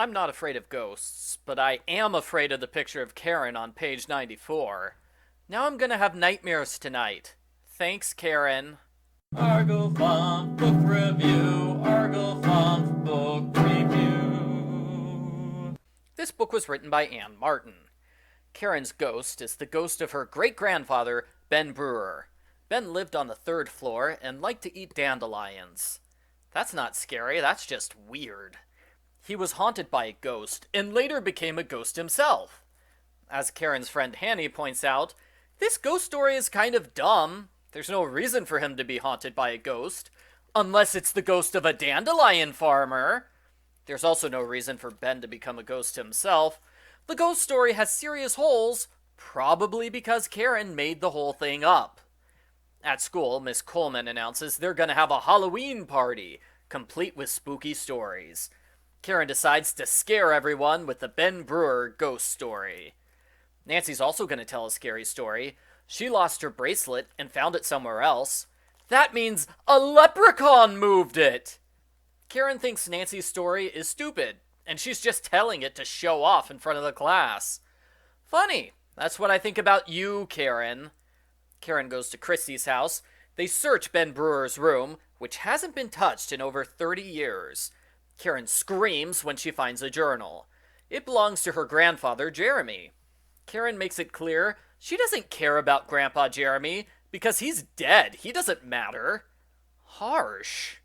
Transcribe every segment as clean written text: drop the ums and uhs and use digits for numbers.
I'm not afraid of ghosts, but I am afraid of the picture of Karen on page 94. Now I'm gonna have nightmares tonight. Thanks, Karen. Arglefonf Book Review, Arglefonf Book Review. This book was written by Anne Martin. Karen's ghost is the ghost of her great-grandfather, Ben Brewer. Ben lived on the third floor and liked to eat dandelions. That's not scary, that's just weird. He was haunted by a ghost and later became a ghost himself. As Karen's friend Hanny points out, this ghost story is kind of dumb. There's no reason for him to be haunted by a ghost, unless it's the ghost of a dandelion farmer. There's also no reason for Ben to become a ghost himself. The ghost story has serious holes, probably because Karen made the whole thing up. At school, Miss Coleman announces they're gonna have a Halloween party, complete with spooky stories. Karen decides to scare everyone with the Ben Brewer ghost story. Nancy's also gonna tell a scary story. She lost her bracelet and found it somewhere else. That means a leprechaun moved it! Karen thinks Nancy's story is stupid, and she's just telling it to show off in front of the class. Funny, that's what I think about you, Karen. Karen goes to Kristy's house. They search Ben Brewer's room, which hasn't been touched in over 30 years. Karen screams when she finds a journal. It belongs to her grandfather, Jeremy. Karen makes it clear she doesn't care about Grandpa Jeremy because he's dead. He doesn't matter. Harsh.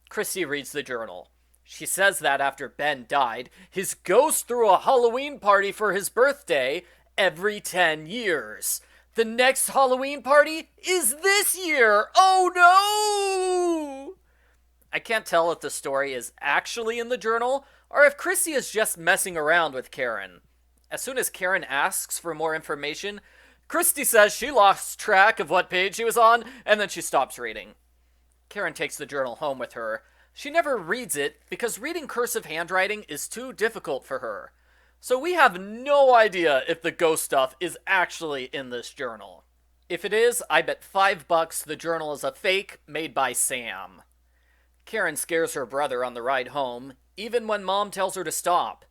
Kristy reads the journal. She says that after Ben died, his ghost threw a Halloween party for his birthday every 10 years. The next Halloween party is this year! Oh no! I can't tell if the story is actually in the journal or if Kristy is just messing around with Karen. As soon as Karen asks for more information, Kristy says she lost track of what page she was on, and then she stops reading. Karen takes the journal home with her. She never reads it because reading cursive handwriting is too difficult for her. So we have no idea if the ghost stuff is actually in this journal. If it is, I bet $5 the journal is a fake made by Sam. Karen scares her brother on the ride home, even when Mom tells her to stop.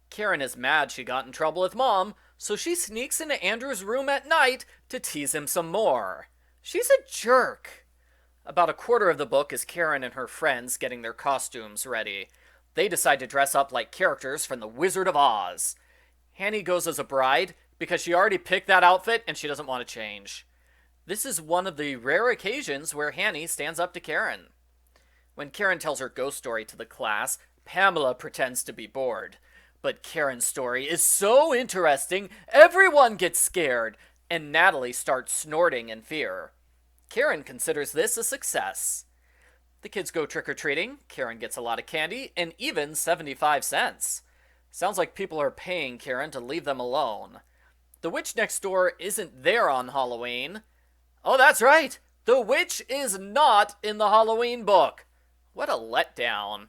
Karen is mad she got in trouble with Mom, so she sneaks into Andrew's room at night to tease him some more. She's a jerk. About a quarter of the book is Karen and her friends getting their costumes ready. They decide to dress up like characters from The Wizard of Oz. Hanny goes as a bride because she already picked that outfit and she doesn't want to change. This is one of the rare occasions where Hanny stands up to Karen. When Karen tells her ghost story to the class, Pamela pretends to be bored. But Karen's story is so interesting, everyone gets scared, and Natalie starts snorting in fear. Karen considers this a success. The kids go trick-or-treating, Karen gets a lot of candy, and even 75 cents. Sounds like people are paying Karen to leave them alone. The witch next door isn't there on Halloween. Oh, that's right! The witch is not in the Halloween book! What a letdown.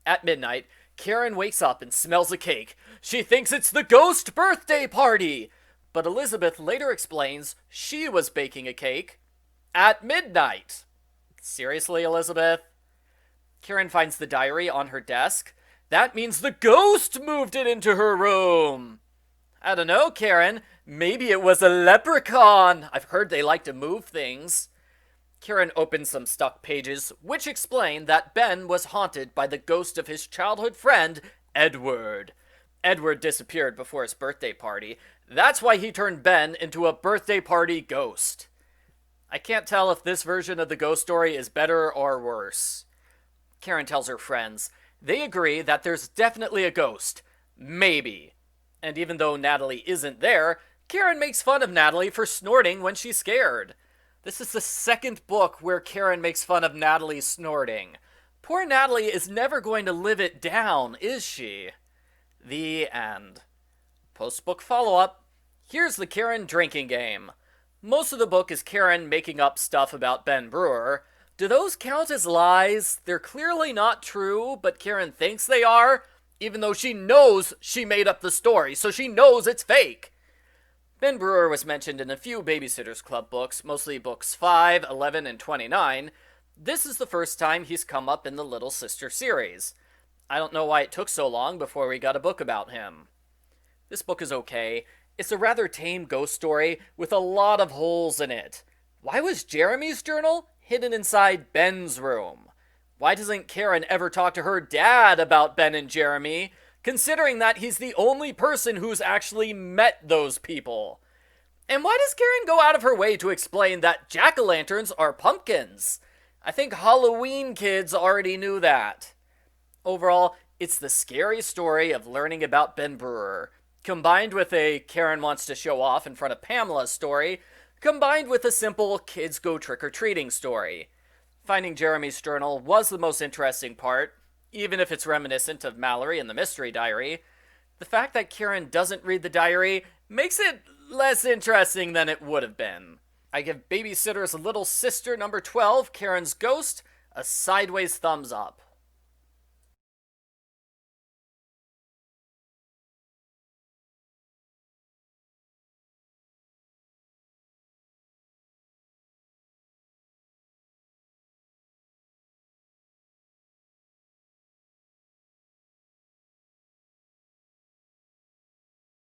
At midnight, Karen wakes up and smells a cake. She thinks it's the ghost birthday party! But Elizabeth later explains she was baking a cake at midnight. Seriously, Elizabeth? Karen finds the diary on her desk. That means the ghost moved it into her room. I don't know, Karen. Maybe it was a leprechaun. I've heard they like to move things. Karen opens some stuck pages, which explain that Ben was haunted by the ghost of his childhood friend, Edward. Edward disappeared before his birthday party. That's why he turned Ben into a birthday party ghost. I can't tell if this version of the ghost story is better or worse. Karen tells her friends. They agree that there's definitely a ghost. Maybe. And even though Natalie isn't there, Karen makes fun of Natalie for snorting when she's scared. This is the second book where Karen makes fun of Natalie snorting. Poor Natalie is never going to live it down, is she? The end. Post-book follow-up. Here's the Karen drinking game. Most of the book is Karen making up stuff about Ben Brewer. Do those count as lies? They're clearly not true, but Karen thinks they are, even though she knows she made up the story, so she knows it's fake. Ben Brewer was mentioned in a few Babysitters Club books, mostly books 5, 11, and 29. This is the first time he's come up in the Little Sister series. I don't know why it took so long before we got a book about him. This book is okay. It's a rather tame ghost story with a lot of holes in it. Why was Jeremy's journal hidden inside Ben's room? Why doesn't Karen ever talk to her dad about Ben and Jeremy, considering that he's the only person who's actually met those people? And why does Karen go out of her way to explain that jack-o'-lanterns are pumpkins? I think Halloween kids already knew that. Overall, it's the scary story of learning about Ben Brewer, combined with a Karen wants to show off in front of Pamela story, combined with a simple kids go trick-or-treating story. Finding Jeremy's journal was the most interesting part, even if it's reminiscent of Mallory and the Mystery Diary. The fact that Karen doesn't read the diary makes it less interesting than it would have been. I give Babysitter's Little Sister number 12, Karen's Ghost, a sideways thumbs up.